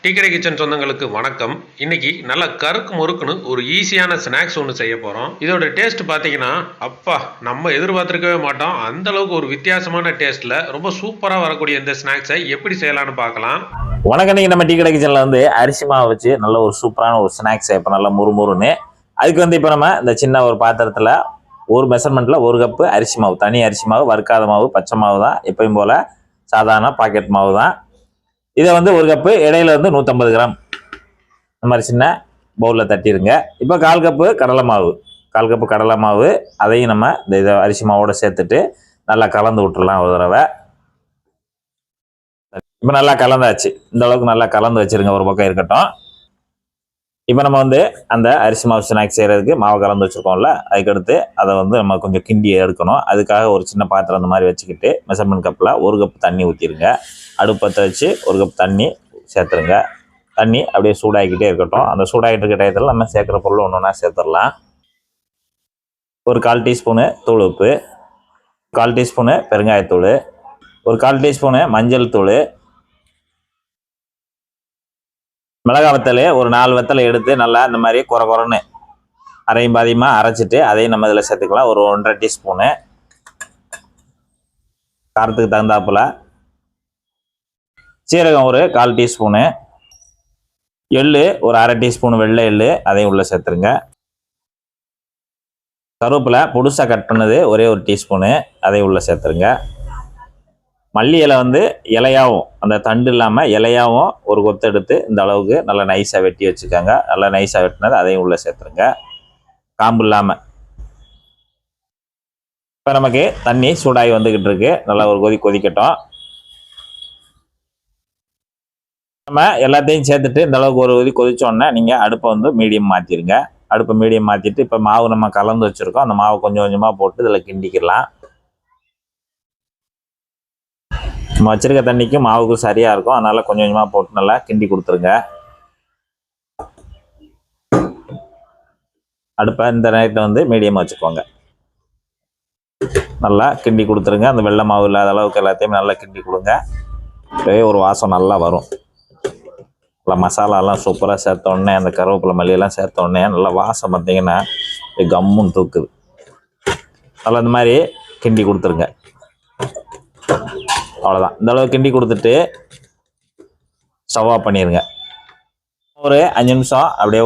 Tea கடை kitchen சொந்தங்களுக்கு வணக்கம். இன்னைக்கு நல்ல கருக்கு முறுக்குன்னு ஒரு ஈஸியான ஸ்நாக்ஸ் ஒன்று செய்ய போகிறோம். இதோட டேஸ்ட் பார்த்தீங்கன்னா அப்பா நம்ம எதிர்பார்த்துருக்கவே மாட்டோம். அந்த அளவுக்கு ஒரு வித்தியாசமான டேஸ்ட்டில் ரொம்ப சூப்பராக வரக்கூடிய இந்த ஸ்நாக்ஸை எப்படி செய்யலான்னு பார்க்கலாம். வணக்கம். இன்னைக்கு நம்ம டீ கடை கிச்சனில் வந்து அரிசி மாவு வச்சு நல்ல ஒரு சூப்பரான ஒரு ஸ்நாக்ஸ் இப்போ நல்லா முறுமுறுன்னு. அதுக்கு வந்து இப்போ நம்ம இந்த சின்ன ஒரு பாத்திரத்தில் ஒரு மெஷர்மெண்ட்டில் ஒரு கப்பு அரிசி மாவு, தனி அரிசி மாவு, வறுக்காத மாவு, பச்சை மாவு தான், எப்பயும் போல் சாதாரண பாக்கெட் மாவு தான். இதை வந்து ஒரு கப்பு, இடையில வந்து 150 கிராம் இந்த மாதிரி சின்ன பவுலில் தட்டிடுங்க. இப்போ கால் கப்பு கடலை மாவு, அதையும் நம்ம இந்த இதை அரிசி மாவோடு சேர்த்துட்டு நல்லா கலந்து விட்டுடலாம் ஒரு தடவை. இப்போ நல்லா கலந்தாச்சு. இந்த அளவுக்கு நல்லா கலந்து வச்சுருங்க, ஒரு பக்கம் இருக்கட்டும். இப்போ நம்ம வந்து அந்த அரிசி மாவு ஸ்நாக்ஸ் செய்கிறதுக்கு மாவு கலந்து வச்சுருக்கோம்ல, அதுக்கடுத்து அதை வந்து நம்ம கொஞ்சம் கிண்டி எடுக்கணும். அதுக்காக ஒரு சின்ன பாத்திரம் அந்த மாதிரி வச்சுக்கிட்டு மெஷர்மெண்ட் கப்பில் ஒரு கப் தண்ணி ஊற்றிடுங்க. அடுப்பத்தை வச்சு ஒரு கப் தண்ணி சேர்த்துருங்க. தண்ணி அப்படியே சூடாகிக்கிட்டே இருக்கட்டும். அந்த சூடாகிட்டு இருக்க டயத்தில் நம்ம சேர்க்குற பொருள் ஒன்று ஒன்றா சேர்த்துடலாம். ஒரு 1/4 டீஸ்பூனு தூள் உப்பு, 1/4 டீஸ்பூனு பெருங்காயத்தூள், ஒரு 1/4 டீஸ்பூனு மஞ்சள் தூள், மிளகா வத்தல் ஒரு 4 வத்தலை எடுத்து நல்லா இந்த மாதிரி குறைன்னு அரையும் பாதியமாக அரைச்சிட்டு அதையும் நம்ம இதில் சேர்த்துக்கலாம். ஒரு 1.5 டீஸ்பூனு காரத்துக்கு தகுந்தாப்புல, சீரகம் ஒரு 1/4 டீஸ்பூனு, எள்ளு ஒரு 1/2 டீஸ்பூன் வெள்ளை எள்ளு, அதையும் உள்ளே சேர்த்துருங்க. கருவேப்பிலை பொடுசாக கட் பண்ணது ஒரே ஒரு டீஸ்பூனு, அதையும் உள்ளே சேர்த்துருங்க. மல்லி இலை வந்து இலையாகவும், அந்த தண்டு இல்லாமல் இலையாகவும் ஒரு கொத்து எடுத்து இந்த அளவுக்கு நல்லா நைஸாக வெட்டி வச்சுக்கோங்க. நல்லா நைஸாக வெட்டினது அதையும் உள்ளே சேர்த்துருங்க, காம்பு இல்லாமல். இப்போ நமக்கு தண்ணி சூடாகி வந்துக்கிட்டு இருக்கு. நல்லா ஒரு கொதிக்கட்டும். நம்ம எல்லாத்தையும் சேர்த்துட்டு இந்த அளவுக்கு ஒரு கொதிச்சோடனே நீங்கள் அடுப்பை வந்து மீடியம் மாற்றிடுங்க. அடுப்பை மீடியம் மாற்றிட்டு இப்போ மாவு நம்ம கலந்து வச்சுருக்கோம், அந்த மாவு கொஞ்சம் கொஞ்சமாக போட்டு இதில் கிண்டிக்கலாம். நம்ம வச்சிருக்க தண்ணிக்கும் மாவுக்கும் சரியாக இருக்கும், அதனால் கொஞ்சம் கொஞ்சமாக போட்டு நல்லா கிண்டி கொடுத்துருங்க. அடுப்பை இந்த நேரத்தில் வந்து மீடியமாக வச்சுக்கோங்க. நல்லா கிண்டி கொடுத்துருங்க. அந்த வெள்ளை மாவு இல்லாத அளவுக்கு எல்லாத்தையும் நல்லா கிண்டி கொடுங்க. ஒரே ஒரு வாசம் நல்லா வரும். நல்லா மசாலாலாம் சூப்பராக சேர்த்தோடனே, அந்த கருவேப்பிலை மல்லியெல்லாம் சேர்த்தோடனே நல்லா வாசம் பார்த்தீங்கன்னா கம்முன்னு தூக்குது. நல்லா இந்த மாதிரி கிண்டி கொடுத்துருங்க. அவ்வளோதான். இந்த அளவு கிண்டி கொடுத்துட்டு ஸ்டவ் ஆஃப் பண்ணிடுங்க. ஒரு 5 நிமிஷம் அப்படியே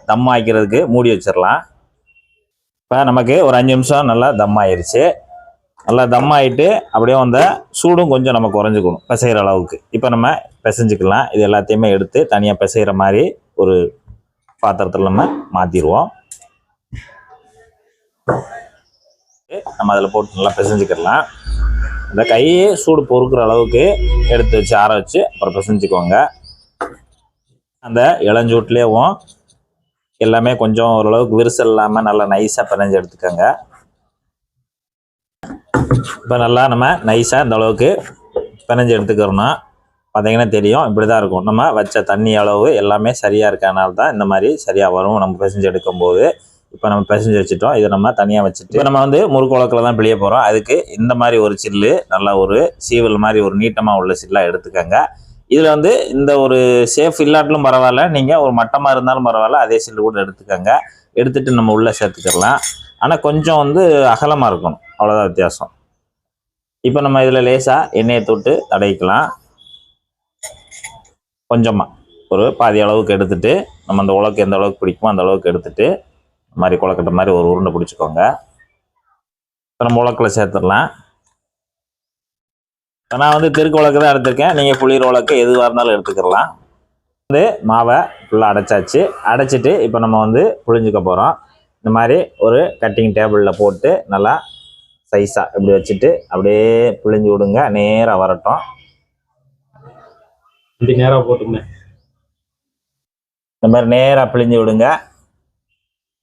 தம் ஆக்கிறதுக்கு மூடி வச்சிடலாம். இப்போ நமக்கு ஒரு 5 நிமிஷம் நல்லா தம் ஆயிடுச்சு. நல்லா தம் ஆகிட்டு அப்படியே அந்த சூடும் கொஞ்சம் நம்ம குறைஞ்சிக்கணும் பிசைகிற அளவுக்கு. இப்போ நம்ம பிசைஞ்சிக்கலாம். இது எல்லாத்தையுமே எடுத்து தனியாக பிசைகிற மாதிரி ஒரு பாத்திரத்தில் நம்ம மாற்றிடுவோம். நம்ம அதில் போட்டு நல்லா பிசைஞ்சிக்கலாம். இந்த கையே சூடு பொறுக்கிற அளவுக்கு எடுத்து வச்சு ஆற வச்சு அப்புறம் பிசைஞ்சிக்கோங்க. அந்த இளஞ்சூட்லேயும் எல்லாமே கொஞ்சம் ஓரளவுக்கு விரிசல் இல்லாமல் நல்லா நைஸாக பிணைஞ்சு எடுத்துக்கோங்க. இப்போ நல்லா நம்ம நைஸாக இந்த அளவுக்கு பிணைஞ்சு எடுத்துக்கிறோம்னா பார்த்தீங்கன்னா தெரியும், இப்படி தான் இருக்கும். நம்ம வச்ச தண்ணி அளவு எல்லாமே சரியாக இருக்கனால தான் இந்த மாதிரி சரியாக வரும் நம்ம பிசைஞ்சு எடுக்கும்போது. இப்போ நம்ம பிசைஞ்சு வச்சுட்டோம். இதை நம்ம தனியாக வச்சுட்டு இப்போ நம்ம வந்து முறுக்கு உலக்கில் தான் பிழிய போகிறோம். அதுக்கு இந்த மாதிரி ஒரு சில்லு, நல்லா ஒரு சீவல் மாதிரி ஒரு நீட்டமாக உள்ள சில்லாக எடுத்துக்கோங்க. இதில் வந்து இந்த ஒரு சேஃப் இல்லாட்டிலும் பரவாயில்ல, நீங்கள் ஒரு மட்டமாக இருந்தாலும் பரவாயில்ல, அதே சில்லு கூட எடுத்துக்கோங்க. எடுத்துகிட்டு நம்ம உள்ளே சேர்த்துக்கலாம். ஆனால் கொஞ்சம் வந்து அகலமாக இருக்கணும், அவ்வளோதான் வித்தியாசம். இப்போ நம்ம இதில் லேசாக எண்ணெயை தொட்டு தடவிக்கலாம். கொஞ்சமாக ஒரு பாதி அளவுக்கு எடுத்துகிட்டு நம்ம அந்த உலக்கு எந்த அளவுக்கு பிடிக்குமோ அந்த அளவுக்கு எடுத்துகிட்டு இந்த மாதிரி குழக்கட்ட மாதிரி ஒரு உருண்டை பிடிச்சிக்கோங்க. இப்போ நம்ம உலக்கில் சேர்த்துடலாம். நான் வந்து தெருக்கு உலக்கு தான் எடுத்துருக்கேன். நீங்கள் புளிர் உலக்கு எதுவாக இருந்தாலும் எடுத்துக்கலாம். வந்து மாவை ஃபுல்லாக அடைச்சாச்சு. அடைச்சிட்டு இப்போ நம்ம வந்து புழிஞ்சிக்க போகிறோம். இந்த மாதிரி ஒரு கட்டிங் டேபிளில் போட்டு நல்லா சைஸாக இப்படி வச்சுட்டு அப்படியே பிழிஞ்சு விடுங்க. நேராக வரட்டும். இப்படி நேராக போட்டுங்க. இந்த மாதிரி நேராக பிழிஞ்சு விடுங்க.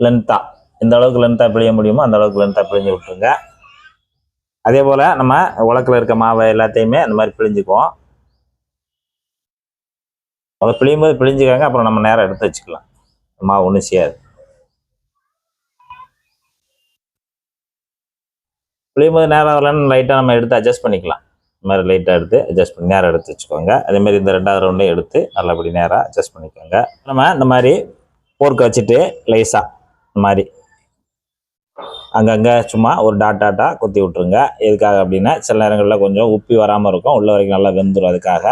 லென்த்தாக எந்த அளவுக்கு லென்த்தாக பிழிய முடியுமோ அந்த அளவுக்கு லென்த்தாக பிழிஞ்சு விட்டுருங்க. அதே போல் நம்ம உலக்கில் இருக்க மாவை எல்லாத்தையுமே அந்த மாதிரி பிழிஞ்சுக்குவோம். அதை பிழியும் போது பிழிஞ்சுக்காங்க, அப்புறம் நம்ம நேராக எடுத்து வச்சுக்கலாம். மாவு ஒன்றும் செய்யாது. புளியும்போது நேரம் வரலன்னு லைட்டாக நம்ம எடுத்து அட்ஜஸ்ட் பண்ணிக்கலாம். இந்த மாதிரி லைட்டாக எடுத்து அட்ஜஸ்ட் பண்ணி நேராக எடுத்து வச்சுக்கோங்க. அதேமாதிரி இந்த 2வது ரவுண்டையும் எடுத்து நல்லபடி நேராக அட்ஜஸ்ட் பண்ணிக்கோங்க. நம்ம இந்த மாதிரி போர்க்கை வச்சுட்டு லேசாக இந்த மாதிரி அங்கங்கே சும்மா ஒரு டாட்டாக குத்தி விட்ருங்க. எதுக்காக அப்படின்னா சில நேரங்களில் கொஞ்சம் உப்பி வராமல் இருக்கும், உள்ள வரைக்கும் நல்லா வெந்துடும். அதுக்காக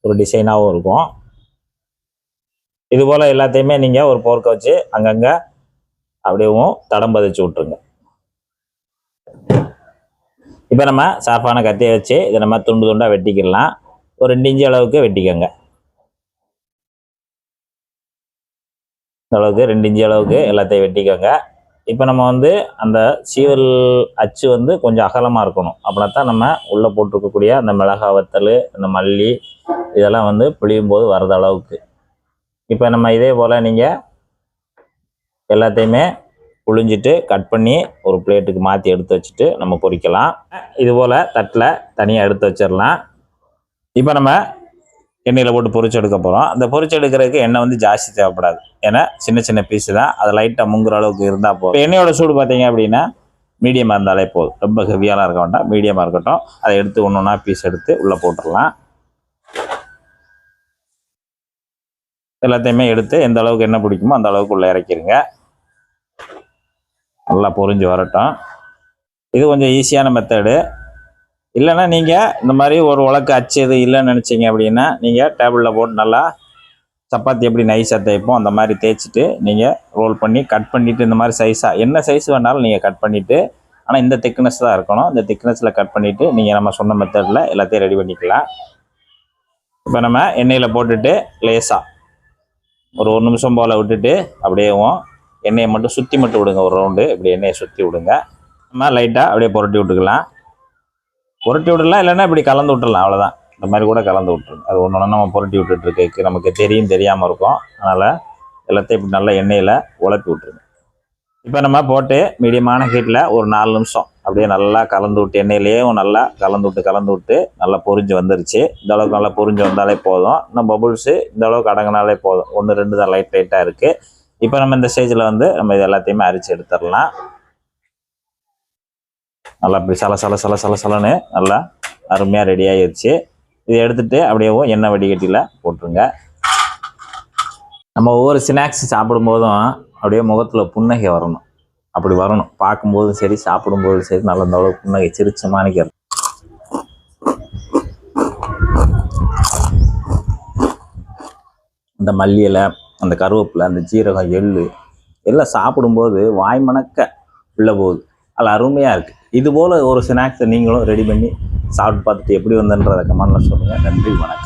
ஒரு டிசைனாகவும் இருக்கும். இதுபோல் எல்லாத்தையுமே நீங்கள் ஒரு போர்க்கை வச்சு அங்கங்கே அப்படியேவும் தடம் பதிச்சு விட்ருங்க. இப்போ நம்ம சாஃபான கத்தியை வச்சு இதை நம்ம துண்டு துண்டாக வெட்டிக்கிடலாம். ஒரு 2 இன்ச்சு அளவுக்கு வெட்டிக்கோங்க. இந்த அளவுக்கு 2 இன்ச்சு அளவுக்கு எல்லாத்தையும் வெட்டிக்கோங்க. இப்போ நம்ம வந்து அந்த சீவல் அச்சு வந்து கொஞ்சம் அகலமாக இருக்கணும். அப்படின்னா தான் நம்ம உள்ளே போட்டிருக்கக்கூடிய அந்த மிளகா வத்தல், அந்த மல்லி இதெல்லாம் வந்து பிழியும் போது வர்ற அளவுக்கு. இப்போ நம்ம இதே போல் நீங்கள் எல்லாத்தையுமே புழிஞ்சிட்டு கட் பண்ணி ஒரு பிளேட்டுக்கு மாற்றி எடுத்து வச்சுட்டு நம்ம பொரிக்கலாம். இதுபோல் தட்டில் தனியாக எடுத்து வச்சிடலாம். இப்போ நம்ம எண்ணெயில் போட்டு பொரிச்சு எடுக்க போகிறோம். அந்த பொரிச்சு எடுக்கிறதுக்கு எண்ணெய் வந்து ஜாஸ்தி தேவைப்படாது. ஏன்னா சின்ன சின்ன பீஸு தான், அதை லைட்டாக முங்குற அளவுக்கு இருந்தால் போதும். எண்ணெயோட சூடு பார்த்தீங்க அப்படின்னா மீடியமாக இருந்தாலே போதும். ரொம்ப ஹெவியாலாம் இருக்க வேண்டாம், மீடியமாக இருக்கட்டும். அதை எடுத்து ஒன்று ஒன்றா பீஸ் எடுத்து உள்ளே போட்டுடலாம். எல்லாத்தையுமே எடுத்து எந்த அளவுக்கு எண்ணெய் பிடிக்குமோ அந்த அளவுக்கு உள்ளே இறக்கிடுங்க. நல்லா பொரிஞ்சு வரட்டும். இது கொஞ்சம் ஈஸியான மெத்தடு. இல்லைன்னா நீங்கள் இந்த மாதிரி ஒரு உலக்கு அச்சு எது இல்லைன்னு நினச்சிங்க அப்படின்னா நீங்கள் டேபிளில் போட்டு நல்லா சப்பாத்தி எப்படி நைஸாக தேய்ப்போம் அந்த மாதிரி தேய்ச்சிட்டு நீங்கள் ரோல் பண்ணி கட் பண்ணிவிட்டு இந்த மாதிரி சைஸாக என்ன சைஸ் வேணாலும் நீங்கள் கட் பண்ணிவிட்டு, ஆனால் இந்த திக்னஸ் தான் இருக்கணும். இந்த திக்னஸில் கட் பண்ணிவிட்டு நீங்கள் நம்ம சொன்ன மெத்தடில் எல்லாத்தையும் ரெடி பண்ணிக்கலாம். இப்போ நம்ம எண்ணெயில் போட்டுட்டு லேசாக ஒரு 1 நிமிஷம் போல் விட்டுட்டு அப்படியேவும் எண்ணெயை மட்டும் சுற்றி மட்டும் விடுங்க. ஒரு ரவுண்டு இப்படி எண்ணெயை சுற்றி விடுங்க. நம்ம லைட்டாக அப்படியே புரட்டி விட்டுக்கலாம். புரட்டி விடலாம், இல்லைன்னா இப்படி கலந்து விட்டுடலாம். அவ்வளோதான். இந்த மாதிரி கூட கலந்து விட்டுருங்க. அது ஒன்று ஒன்று நம்ம புரட்டி விட்டுட்டு நமக்கு தெரியாமல் இருக்கும். அதனால் எல்லாத்தையும் இப்படி நல்லா எண்ணெயில் உலப்பி விட்டுருங்க. இப்போ நம்ம போட்டு மீடியமான ஹீட்டில் ஒரு 4 நிமிஷம் அப்படியே நல்லா கலந்து விட்டு எண்ணெயிலேயே நல்லா கலந்து விட்டு நல்லா பொரிஞ்சு வந்துருச்சு. இந்த அளவுக்கு நல்லா பொரிஞ்சு வந்தாலே போதும். இன்னும் பபுள்ஸு இந்த அளவுக்கு அடங்கினாலே போதும். 1 2 தான் லைட்டாக இருக்குது. இப்போ நம்ம இந்த ஸ்டேஜில் வந்து நம்ம இது எல்லாத்தையுமே அரிச்சு எடுத்துடலாம். நல்லா இப்படி சலன்னு நல்லா அருமையாக ரெடி ஆகிடுச்சு. இதை எடுத்துகிட்டு அப்படியே எண்ணெய் வடிகட்டியில் போட்டுருங்க. நம்ம ஒவ்வொரு ஸ்நாக்ஸ் சாப்பிடும்போதும் அப்படியே முகத்தில் புன்னகை வரணும். அப்படி வரணும். பார்க்கும்போதும் சரி, சாப்பிடும்போதும் சரி, நல்ல இந்த அளவுக்கு புன்னகை சிரிச்ச மாணிக்க. இந்த மல்லி இலை, அந்த கருவேப்பிலை, அந்த ஜீரகம், எள்ளு எல்லாம் சாப்பிடும்போது வாய் மணக்க உள்ள போகுது. அது அருமையாக இருக்குது. இதுபோல் ஒரு ஸ்நாக்ஸை நீங்களும் ரெடி பண்ணி சாப்பிட்டு பார்த்துட்டு எப்படி வந்தன்றதை கமெண்ட்ல சொல்லுங்கள். நன்றி, வணக்கம்.